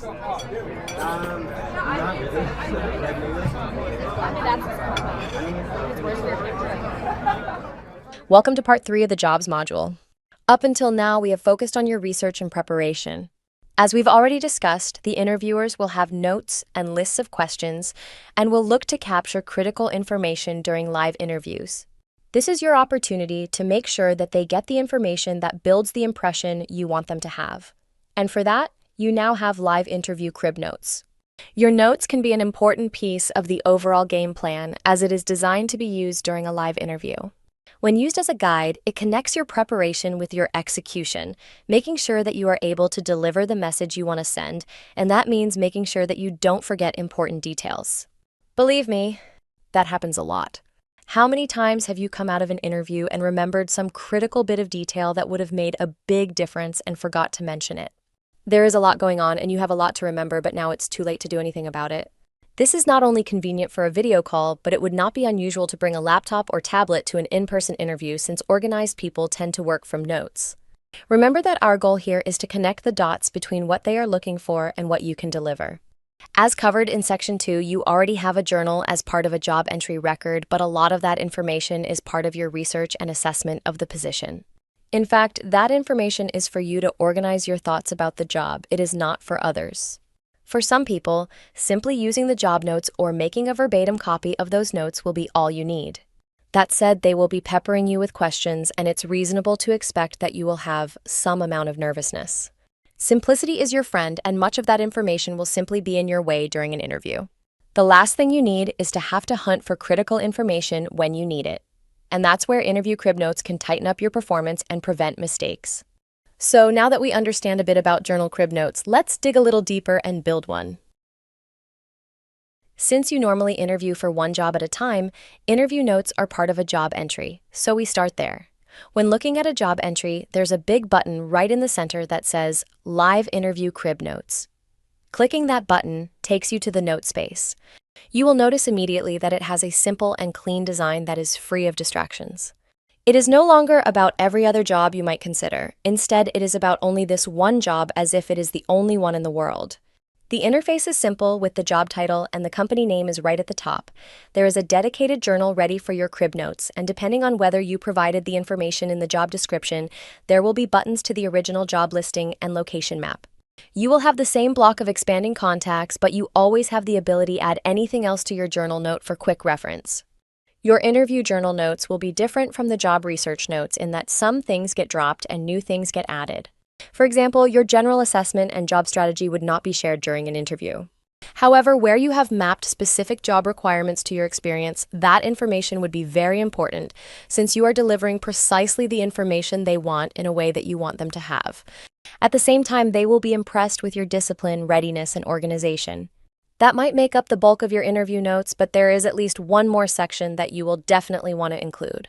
Not really. Welcome to part 3 of the jobs module. Up until now, we have focused on your research and preparation. As we've already discussed, the interviewers will have notes and lists of questions and will look to capture critical information during live interviews. This is your opportunity to make sure that they get the information that builds the impression you want them to have. And for that, you now have live interview crib notes. Your notes can be an important piece of the overall game plan as it is designed to be used during a live interview. When used as a guide, it connects your preparation with your execution, making sure that you are able to deliver the message you want to send, and that means making sure that you don't forget important details. Believe me, that happens a lot. How many times have you come out of an interview and remembered some critical bit of detail that would have made a big difference and forgot to mention it? There is a lot going on and you have a lot to remember, but now it's too late to do anything about it. This is not only convenient for a video call, but it would not be unusual to bring a laptop or tablet to an in-person interview since organized people tend to work from notes. Remember that our goal here is to connect the dots between what they are looking for and what you can deliver. As covered in Section 2, you already have a journal as part of a job entry record, but a lot of that information is part of your research and assessment of the position. In fact, that information is for you to organize your thoughts about the job. It is not for others. For some people, simply using the job notes or making a verbatim copy of those notes will be all you need. That said, they will be peppering you with questions, and it's reasonable to expect that you will have some amount of nervousness. Simplicity is your friend, and much of that information will simply be in your way during an interview. The last thing you need is to have to hunt for critical information when you need it. And that's where interview crib notes can tighten up your performance and prevent mistakes. So now that we understand a bit about journal crib notes, let's dig a little deeper and build one. Since you normally interview for one job at a time, interview notes are part of a job entry, so we start there. When looking at a job entry, there's a big button right in the center that says Live Interview Crib Notes. Clicking that button takes you to the note space. You will notice immediately that it has a simple and clean design that is free of distractions. It is no longer about every other job you might consider. Instead, it is about only this one job as if it is the only one in the world. The interface is simple with the job title and the company name is right at the top. There is a dedicated journal ready for your crib notes, and depending on whether you provided the information in the job description, there will be buttons to the original job listing and location map. You will have the same block of expanding contacts, but you always have the ability to add anything else to your journal note for quick reference. Your interview journal notes will be different from the job research notes in that some things get dropped and new things get added. For example, your general assessment and job strategy would not be shared during an interview. However, where you have mapped specific job requirements to your experience, that information would be very important since you are delivering precisely the information they want in a way that you want them to have. At the same time, they will be impressed with your discipline, readiness, and organization. That might make up the bulk of your interview notes, but there is at least one more section that you will definitely want to include.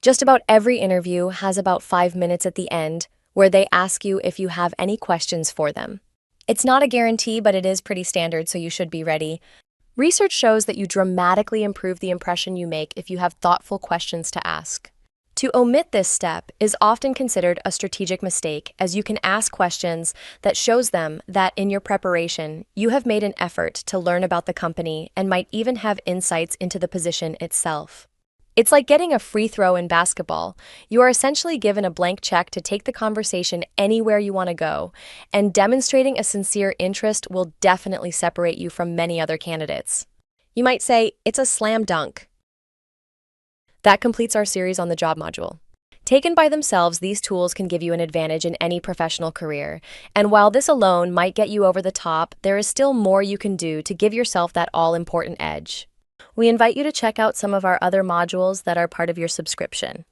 Just about every interview has about 5 minutes at the end where they ask you if you have any questions for them. It's not a guarantee, but it is pretty standard, so you should be ready. Research shows that you dramatically improve the impression you make if you have thoughtful questions to ask. To omit this step is often considered a strategic mistake, as you can ask questions that shows them that in your preparation, you have made an effort to learn about the company and might even have insights into the position itself. It's like getting a free throw in basketball. You are essentially given a blank check to take the conversation anywhere you want to go, and demonstrating a sincere interest will definitely separate you from many other candidates. You might say, it's a slam dunk. That completes our series on the job module. Taken by themselves, these tools can give you an advantage in any professional career. And while this alone might get you over the top, there is still more you can do to give yourself that all-important edge. We invite you to check out some of our other modules that are part of your subscription.